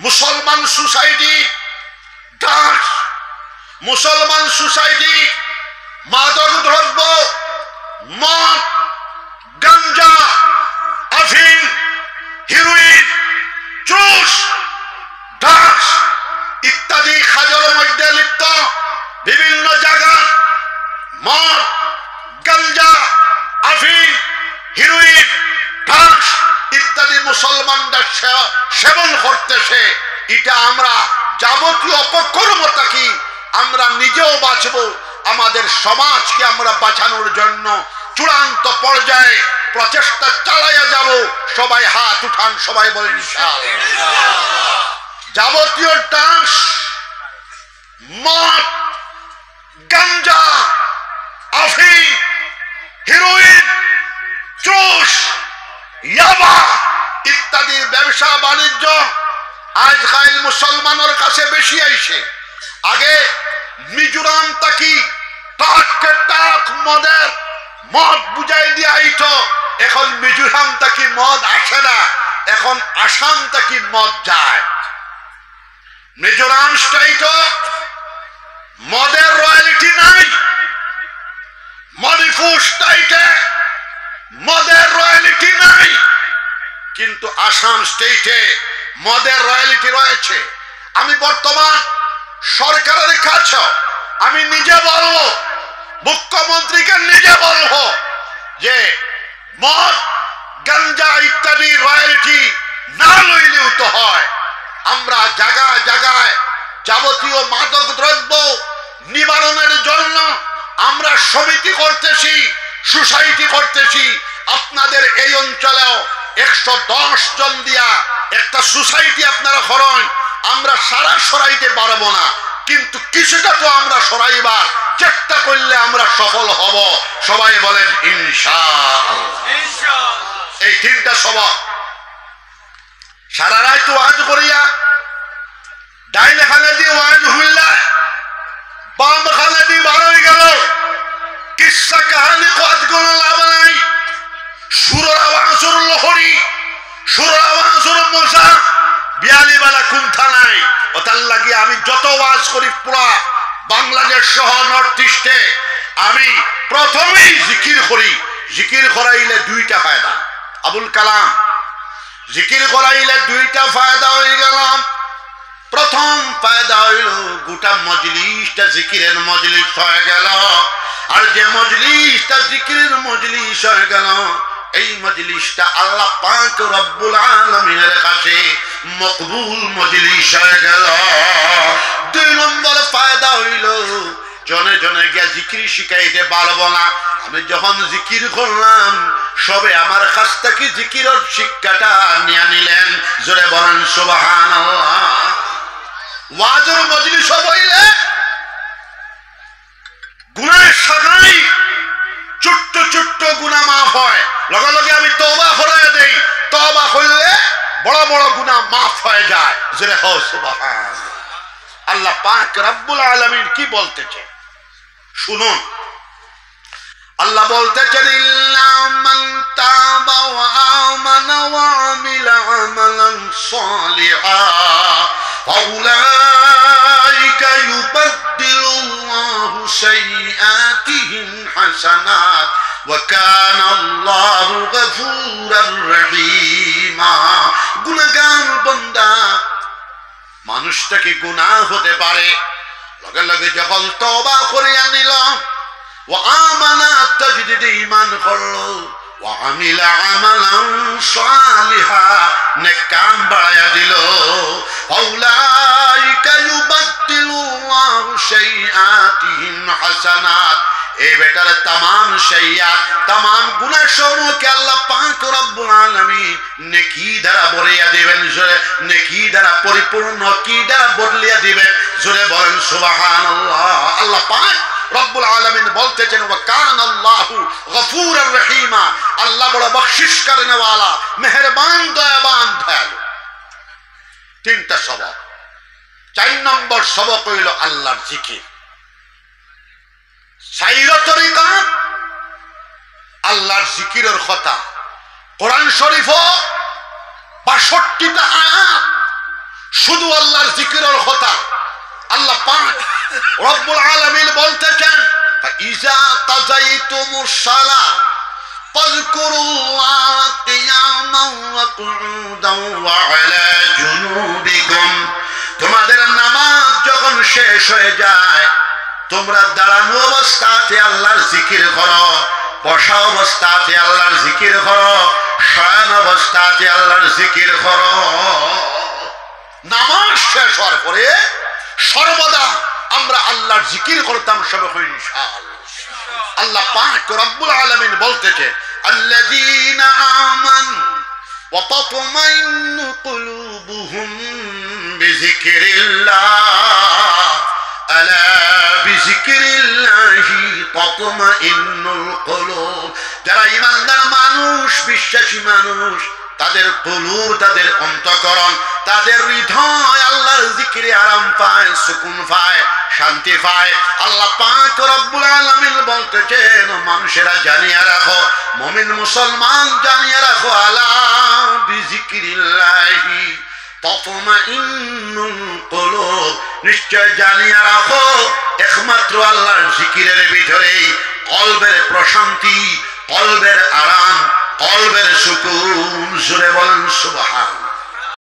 মুসলমান society drugs, মুসলমান society মাদক দ্রব্য, মদ, গাঞ্জা, আফিম, হিরোইন, জুস, ড্রাগস ইত্যাদি খাজর মধ্যে লিপ্ত। বিভিন্ন জায়গা মদ, গাঞ্জা, আফিম, হিরোইন, ড্রাগস ইত্যাদি মুসলমানরা সেবন করতেছে। এটা আমরা যাবতীয় অপকর্মতা কি আমরা নিজেও বাঁচব, আমাদের সমাজকে আমরা বাঁচানোর জন্য চূড়ান্ত পর্যায়ে প্রচেষ্টা চালাইয়া যাব। সবাই হাত উঠান, সবাই বলেন ইনশাআল্লাহ। যাবতীয় ড্রাগস, মদ, গাঞ্জা, আফিম, হিরোইন, জুস, ইয়াবা ইত্যাদি ব্যবসা বাণিজ্য আজকাল মুসলমানের কাছে বেশি আইছে। আগে মিজোরাম তাকি টাককে টাক মদের মদ বুঝাই দিয়ে আইতো, এখন মিজোরাম তাকি মদ আসে না, এখন আসাম তাকি মদ যায়। মিজোরাম স্টেটে মদের রয়্যালিটি নাই, মণিপুর স্টেটে মদের রয়্যালিটি নাই, কিন্তু আসাম স্টেটে মদের রয়্যালিটি রয়েছে। আমি বর্তমান সরকারের কাছে আমি নিজে বলবো, মুখ্যমন্ত্রীকে নিজে বলবো যে মদ, গাঞ্জা ইত্যাদি রয়্যালিটি না লইলেও তো হয়। আমরা জায়গায় জায়গায় যাবতীয় মাদক দ্রব্য নিবারণের জন্য আমরা সমিতি করতেছি, সোসাইটি করতেছি। আপনাদের এই অঞ্চলেও 110 জন দিয়া একটা সোসাইটি আপনারা করেন। আমরা সারা সরাইতে পারবো না, কিন্তু কিছুটা তো আমরা সরাইবার চেষ্টা করলে আমরা সফল হব। সবাই বলেন ইনশাআল্লাহ। এই তিনটা সভা সারা রাত ওয়াজ করিয়া, ডাইন খানে দিয়ে ওয়াজ হইলা, বাম খানে দিয়ে বার হয়ে গেল, কিসা কাহানি কাজ কোনো লাভ নাই। সুরের আওয়াজের লহরি, সুরের আওয়াজের মজা বিয়ালি বেলা কুণ্ঠা নাই। ওটার লাগিয়ে আমি যত ওয়াজ করি পুরা বাংলাদেশ সহ নর্থ ইস্টে, আমি প্রথমেই জিকির করি। জিকির করাইলে দুইটা ফায়দা। আবুল কালাম, জিকির করাইলে দুইটা ফায়দা হয়ে গেলাম। প্রথম ফায়দা হইল গোটা মজলিসটা জিকিরের মজলিস হয়ে গেল। আর যে মজলিসটা জিকিরের মজলিস হয়ে গেল, এই মজলিসটা আল্লাহ পাক রব্বুল আলামিনের কাছে মকবুল মজলিস হয়ে গেল। দুই নম্বর ফায়দা হইল জনে জনে গিয়া জিকির শিখাইতে পারবো না। আমি যখন জিকির করলাম, সবে আমার কাছ থেকে জিকিরের শিক্ষাটা নিয়ে নিলেন। জোরে বলেন সুবহানাল্লাহ। ওয়াজের মজলিস হইলে গুনাহের সাগাই ছোট্ট ছোট্ট গুনাহ মাফ হয়। লগে লগে আমি তওবা করে দেই, তওবা করলে বড় বড় গুনাহ মাফ হয়ে যায়। জোরে হও সুবহানাল্লাহ। আল্লাহ পাক রব্বুল আলামিন কি বলতেছে শুনুন। আল্লাহ বলতেছেন ইল্লা মান তাবা ওয়া আমানা ওয়া আমিলা আমালান সালিহা ফাউলাইকা ইউবাদদিলুল্লাহু সাইয়্যাতিহিম হাসানাত ওয়া কানা আল্লাহু গফুরার রহিমা। গুনাহগার বান্দা, মানুষটাকে গুনাহ হতে পারে, লগে লগে যখন তওবা করে নিল, ও আমানা তাজদিদ ঈমান করলো, ও আমিলা আমালান সালিহা নেক কাম বাড়ায়া দিল, ফাউলাইকা ইউবাদদিলুল্লাহু সাইয়্যাতিহিম হাসানাত। এই বেটার तमाम সাইয়্যাত, तमाम গুনাহ সমূহকে আল্লাহ পাক রব্বুল আলামিন নেকি দ্বারা ভরিয়া দিবেন। জোরে নেকি দ্বারা পরিপূর্ণ, কি দ্বারা বদলিয়া দিবেন। জোরে বলেন সুবহানাল্লাহ। আল্লাহ পাক রব্বুল আলামিন বলতেছেন ওয়া কানা আল্লাহু গফুরার রহিমা। আল্লাহ বড় বখশিশ করনে वाला, মেহেরবান, দয়াবান, দয়ালু। তিনটা সবক। 4 নম্বর সবক হইল আল্লাহর জিকির। সাইর তরিকা আল্লাহর জিকিরের কথা। কোরআন শরীফ 62টা আয়াত শুধু আল্লাহর জিকিরের কথা। আল্লাহ পাক রব্বুল আলামিন বলতেছেন ইজা তাজাইতুমুস সালাত ফাযকুরুল্লাহ কিয়ামান ওয়া কুউদান ওয়া আলা জুনুবিকুম, তোমাদের নামাজ যখন শেষ হয়ে যায় তোমরা দাঁড়ানো অবস্থাতে আল্লাহর জিকির করো, বসা অবস্থাতে আল্লাহর জিকির করো, শয়ন অবস্থাতে আল্লাহর জিকির করো। নামাজ শেষ হওয়ার পরে সর্বদা আমরা আল্লাহর জিকির করতাম সবে ইনশাআল্লাহ। আল্লাহ পাক রব্বুল আলামিন বলতেছে আল্লাযীনা আমানু ওয়া তাতমাইন্নু কুলুবুহুম বিযিকরিল্লাহ আলা বিযিকরিল্লাহি তাতমাইন্নুল কুলুব। যারা ঈমানদার মানুষ, বিশ্বাসী মানুষ, তাদের কুলুব, তাদের অন্তঃকরণ, তাদের হৃদয় আল্লাহর জিকিরে আরাম পায়, সুকুন পায়, শান্তি পায়। আল্লাহ পাক রব্বুল আলামিন বলতেছেন মানুষেরা জানিয়ে রাখো, মুমিন মুসলমান জানিয়ে রাখো, আলা বিযিকরিল্লাহি তাতমাইন্নুল কুলুব, নিশ্চয় জানিয়ে রাখো একমাত্র আল্লাহর জিকিরের ভিতরেই কলবের প্রশান্তি, কলবের আরাম, কলবের সুকুন। জোরে বলেন সুবহান।